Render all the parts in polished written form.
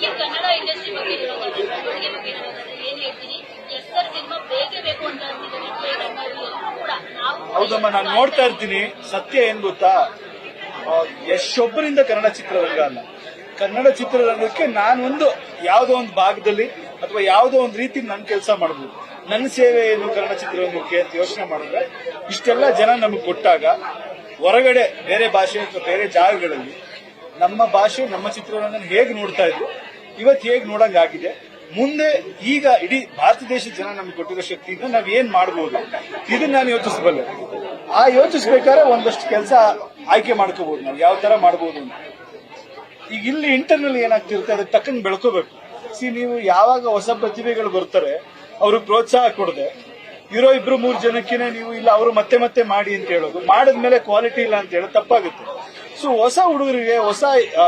ಈಗ ಕನ್ನಡ ಇಂಡಸ್ಟ್ರಿ ಬಗ್ಗೆ ಹೇಳೋದಾದ್ರೆ ಬೆಳವಣಿಗೆ ಬಗ್ಗೆ ಹೇಳೋದಾದ್ರೆ ಏನ್ ಹೇಳ್ತೀನಿ, ಎಸ್ ಸರ್ ಸಿನಿಮಾ ಬೇಕೇ ಬೇಕು ಅಂತ ಅಂತಿದ್ದಾರೆ ಕೂಡ. ಹೌದಮ್ಮ, ನಾನು ನೋಡ್ತಾ ಇರ್ತೀನಿ. ಸತ್ಯ ಏನ್ ಗೊತ್ತಾ, ಯಶೊಬ್ಬರಿಂದ ಕನ್ನಡ ಚಿತ್ರರಂಗ ಅಲ್ಲ. ಕನ್ನಡ ಚಿತ್ರರಂಗಕ್ಕೆ ನಾನೊಂದು ಯಾವುದೋ ಒಂದು ಭಾಗದಲ್ಲಿ ಅಥವಾ ಯಾವುದೋ ಒಂದು ರೀತಿ ನನ್ನ ಕೆಲಸ ಮಾಡಬಹುದು. ನನ್ನ ಸೇವೆ ಏನು ಕನ್ನಡ ಚಿತ್ರರಂಗಕ್ಕೆ ಅಂತ ಯೋಚನೆ ಮಾಡಿದ್ರೆ, ಇಷ್ಟೆಲ್ಲ ಜನ ನಮಗೆ ಕೊಟ್ಟಾಗ ಹೊರಗಡೆ ಬೇರೆ ಭಾಷೆ ಅಥವಾ ಬೇರೆ ಜಾಗಗಳಲ್ಲಿ ನಮ್ಮ ಭಾಷೆ ನಮ್ಮ ಚಿತ್ರರಂಗನ ಹೇಗೆ ನೋಡ್ತಾ ಇದ್ರು, ಇವತ್ತು ಹೇಗೆ ನೋಡಂಗಾಗಿದೆ. ಮುಂದೆ ಈಗ ಇಡೀ ಭಾರತ ದೇಶದ ಜನ ನಮ್ಗೆ ಕೊಟ್ಟಿರೋ ಶಕ್ತಿಯಿಂದ ನಾವ್ ಏನ್ ಮಾಡಬಹುದು, ಇದನ್ನ ನಾನು ಯೋಚಿಸಬಲ್ಲೆ. ಆ ಯೋಚಿಸ್ಬೇಕಾದ್ರೆ ಒಂದಷ್ಟು ಕೆಲಸ ಆಯ್ಕೆ ಮಾಡ್ಕೋಬಹುದು, ನಾವು ಯಾವ ತರ ಮಾಡಬಹುದು ಅಂತ. ಈಗ ಇಲ್ಲಿ ಇಂಟರ್ನಲ್ ಏನಾಗ್ತಿರುತ್ತೆ ಅದಕ್ಕೆ ತಕ್ಕಂಗೆ ಬೆಳ್ಕೋಬೇಕು. ನೀವು ಯಾವಾಗ ಹೊಸ ಪ್ರತಿಭೆಗಳು ಬರ್ತಾರೆ ಅವ್ರಿಗೆ ಪ್ರೋತ್ಸಾಹ ಕೊಡದೆ ಇರೋ 2-3 ಜನಕ್ಕೆ ನೀವು ಇಲ್ಲ ಅವರು ಮತ್ತೆ ಮತ್ತೆ ಮಾಡಿ ಅಂತ ಹೇಳೋದು, ಮಾಡಿದ್ಮೇಲೆ ಕ್ವಾಲಿಟಿ ಇಲ್ಲ ಅಂತ ಹೇಳೋದು ತಪ್ಪಾಗುತ್ತೆ. ಸೊ ಹೊಸ ಹುಡುಗರಿಗೆ ಹೊಸ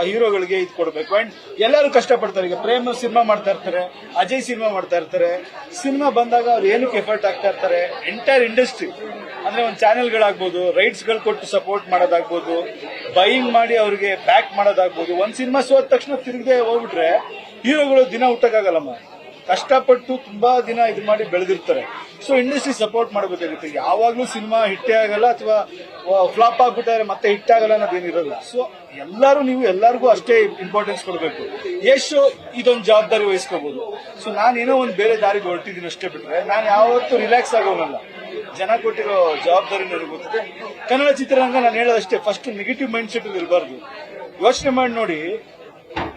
ಹೀರೋಗಳಿಗೆ ಇದು ಕೊಡಬೇಕು. ಅಂಡ್ ಎಲ್ಲರೂ ಕಷ್ಟಪಡ್ತಾರೆ. ಈಗ ಪ್ರೇಮ್ ಸಿನಿಮಾ ಮಾಡ್ತಾ ಇರ್ತಾರೆ, ಅಜಯ್ ಸಿನಿಮಾ ಮಾಡ್ತಾ ಇರ್ತಾರೆ. ಸಿನಿಮಾ ಬಂದಾಗ ಅವ್ರು ಏನಕ್ಕೆ ಎಫರ್ಟ್ ಆಗ್ತಾ ಇರ್ತಾರೆ. ಎಂಟೈರ್ ಇಂಡಸ್ಟ್ರಿ ಅಂದ್ರೆ ಒಂದು ಚಾನೆಲ್ಗಳಾಗ್ಬೋದು, ರೈಟ್ಸ್ ಗಳು ಕೊಟ್ಟು ಸಪೋರ್ಟ್ ಮಾಡೋದಾಗ್ಬೋದು, ಬೈಯಿಂಗ್ ಮಾಡಿ ಅವ್ರಿಗೆ ಬ್ಯಾಕ್ ಮಾಡೋದಾಗ್ಬೋದು. ಒಂದ್ ಸಿನಿಮಾ ಸೋದ ತಕ್ಷಣ ತಿರುಗದೆ ಹೋಗ್ಬಿಟ್ರೆ ಹೀರೋಗಳು ದಿನ ಊಟಕ್ಕಾಗಲ್ಲಮ್ಮ. ಕಷ್ಟಪಟ್ಟು ತುಂಬಾ ದಿನ ಇದು ಮಾಡಿ ಬೆಳೆದಿರ್ತಾರೆ. ಸೊ ಇಂಡಸ್ಟ್ರಿ ಸಪೋರ್ಟ್ ಮಾಡಬೇಕಾಗುತ್ತೆ. ಯಾವಾಗ್ಲೂ ಸಿನಿಮಾ ಹಿಟ್ಟೇ ಆಗಲ್ಲ ಅಥವಾ ಫ್ಲಾಪ್ ಆಗ್ಬಿಟ್ಟಾರೆ ಮತ್ತೆ ಹಿಟ್ ಆಗಲ್ಲ ಅನ್ನೋದೇನಿರಲ್ಲ. ಸೊ ನೀವು ಎಲ್ಲರಿಗೂ ಅಷ್ಟೇ ಇಂಪಾರ್ಟೆನ್ಸ್ ಕೊಡಬೇಕು. ಯಶ್ ಇದೊಂದು ಜವಾಬ್ದಾರಿ ವಹಿಸ್ಕೋಬಹುದು. ಸೊ ನಾನೇನೋ ಒಂದು ಬೇರೆ ದಾರಿಗೆ ಹೊರಟಿದ್ದೀನಿ ಅಷ್ಟೇ ಬಿಟ್ರೆ ನಾನು ಯಾವತ್ತೂ ರಿಲ್ಯಾಕ್ಸ್ ಆಗೋನಲ್ಲ. ಜನ ಕೊಟ್ಟಿರೋ ಜವಾಬ್ದಾರಿ ನನಗೆ ಗೊತ್ತಿದೆ. ಕನ್ನಡ ಚಿತ್ರರಂಗ ನಾನು ಹೇಳೋದಷ್ಟೇ, ಫಸ್ಟ್ ನೆಗೆಟಿವ್ ಮೈಂಡ್ ಸೆಟ್ ಇರಬಾರ್ದು. ಯೋಚನೆ ಮಾಡಿ ನೋಡಿ,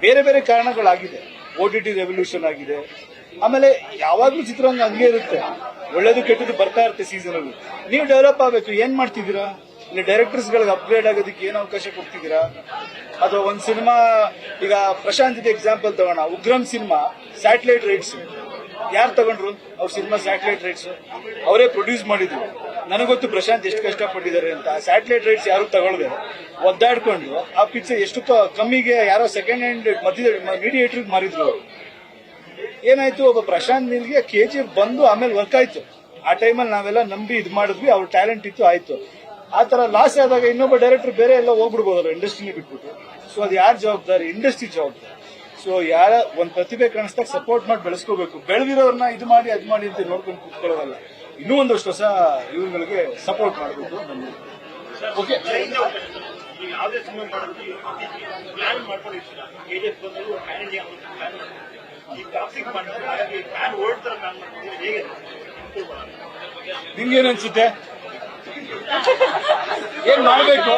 ಬೇರೆ ಬೇರೆ ಕಾರಣಗಳಾಗಿದೆ. OTT ರೆವಲ್ಯೂಷನ್ ಆಗಿದೆ. ಆಮೇಲೆ ಯಾವಾಗ್ಲೂ ಚಿತ್ರರಂಗ ಹಂಗೆ ಇರುತ್ತೆ, ಒಳ್ಳೇದು ಕೆಟ್ಟದ್ದು ಬರ್ತಾ ಇರುತ್ತೆ ಸೀಸನ್ ಅಲ್ಲಿ. ನೀವು ಡೆವಲಪ್ ಆಗಬೇಕು. ಏನ್ ಮಾಡ್ತಿದ್ದೀರಾ? ಇಲ್ಲಿ ಡೈರೆಕ್ಟರ್ಸ್ ಗಳಿಗೆ ಅಪ್ಗ್ರೇಡ್ ಆಗೋದಕ್ಕೆ ಏನು ಅವಕಾಶ ಕೊಡ್ತಿದ್ದೀರಾ? ಅಥವಾ ಒಂದ್ ಸಿನಿಮಾ, ಈಗ ಪ್ರಶಾಂತ್ ಎಕ್ಸಾಂಪಲ್ ತಗೋಣ. ಉಗ್ರಂ ಸಿನಿಮಾ ಸ್ಯಾಟಲೈಟ್ ರೈಟ್ಸ್ ಯಾರು ತಗೊಂಡ್ರು? ಅವ್ರ ಸಿನಿಮಾ ಸ್ಯಾಟಲೈಟ್ ರೈಟ್ಸ್ ಅವರೇ ಪ್ರೊಡ್ಯೂಸ್ ಮಾಡಿದ್ರು. ನನಗೊತ್ತು ಪ್ರಶಾಂತ್ ಎಷ್ಟು ಕಷ್ಟಪಟ್ಟಿದ್ದಾರೆ ಅಂತ. ಸ್ಯಾಟಲೈಟ್ ರೈಟ್ಸ್ ಯಾರು ತಗೊಳ್ದೆ ಒದ್ದಾಡ್ಕೊಂಡು ಆ ಪಿಕ್ಚರ್ ಎಷ್ಟು ಕಮ್ಮಿಗೆ ಯಾರೋ ಸೆಕೆಂಡ್ ಹ್ಯಾಂಡ್ ಮೀಡಿಯೇಟರ್ ಮಾರಿದ್ರು. ಏನಾಯ್ತು, ಒಬ್ಬ ಪ್ರಶಾಂತ್ ನೀಲ್ಗೆ KGF ಬಂದು ಆಮೇಲೆ ವರ್ಕ್ ಆಯ್ತು. ಆ ಟೈಮಲ್ಲಿ ನಾವೆಲ್ಲ ನಂಬಿ ಇದು ಮಾಡಿದ್ವಿ, ಅವ್ರ ಟ್ಯಾಲೆಂಟ್ ಇತ್ತು, ಆಯ್ತು. ಆ ತರ ಲಾಸ್ ಆದಾಗ ಇನ್ನೊಬ್ಬ ಡೈರೆಕ್ಟರ್ ಬೇರೆ ಎಲ್ಲ ಹೋಗ್ಬಿಡ್ಬೋದಲ್ಲ ಇಂಡಸ್ಟ್ರಿನ ಬಿಟ್ಬಿಟ್ಟು. ಸೊ ಅದು ಯಾರ ಜವಾಬ್ದಾರಿ? ಇಂಡಸ್ಟ್ರಿ ಜವಾಬ್ದಾರಿ. ಸೊ ಯಾರ ಒಂದ್ ಪ್ರತಿಭೆ ಕಾಣಿಸ್ದಾಗ ಸಪೋರ್ಟ್ ಮಾಡಿ ಬೆಳೆಸ್ಕೋಬೇಕು. ಬೆಳೆದಿರೋರ್ನ ಇದು ಮಾಡಿ ಅದ್ ಮಾಡಿ ಅಂತ ನೋಡ್ಕೊಂಡು ಕೂತ್ಕೊಳ್ಳೋದಲ್ಲ. ಇನ್ನೂ ಒಂದಷ್ಟು ಹೊಸ ಇವುಗಳಿಗೆ ಸಪೋರ್ಟ್ ಮಾಡಬೇಕು. ಓಕೆ, ನಿಮ್ಗೇನ್ ಅನ್ಸುತ್ತೆ? ಏನ್ ಮಾಡ್ಬೇಕು?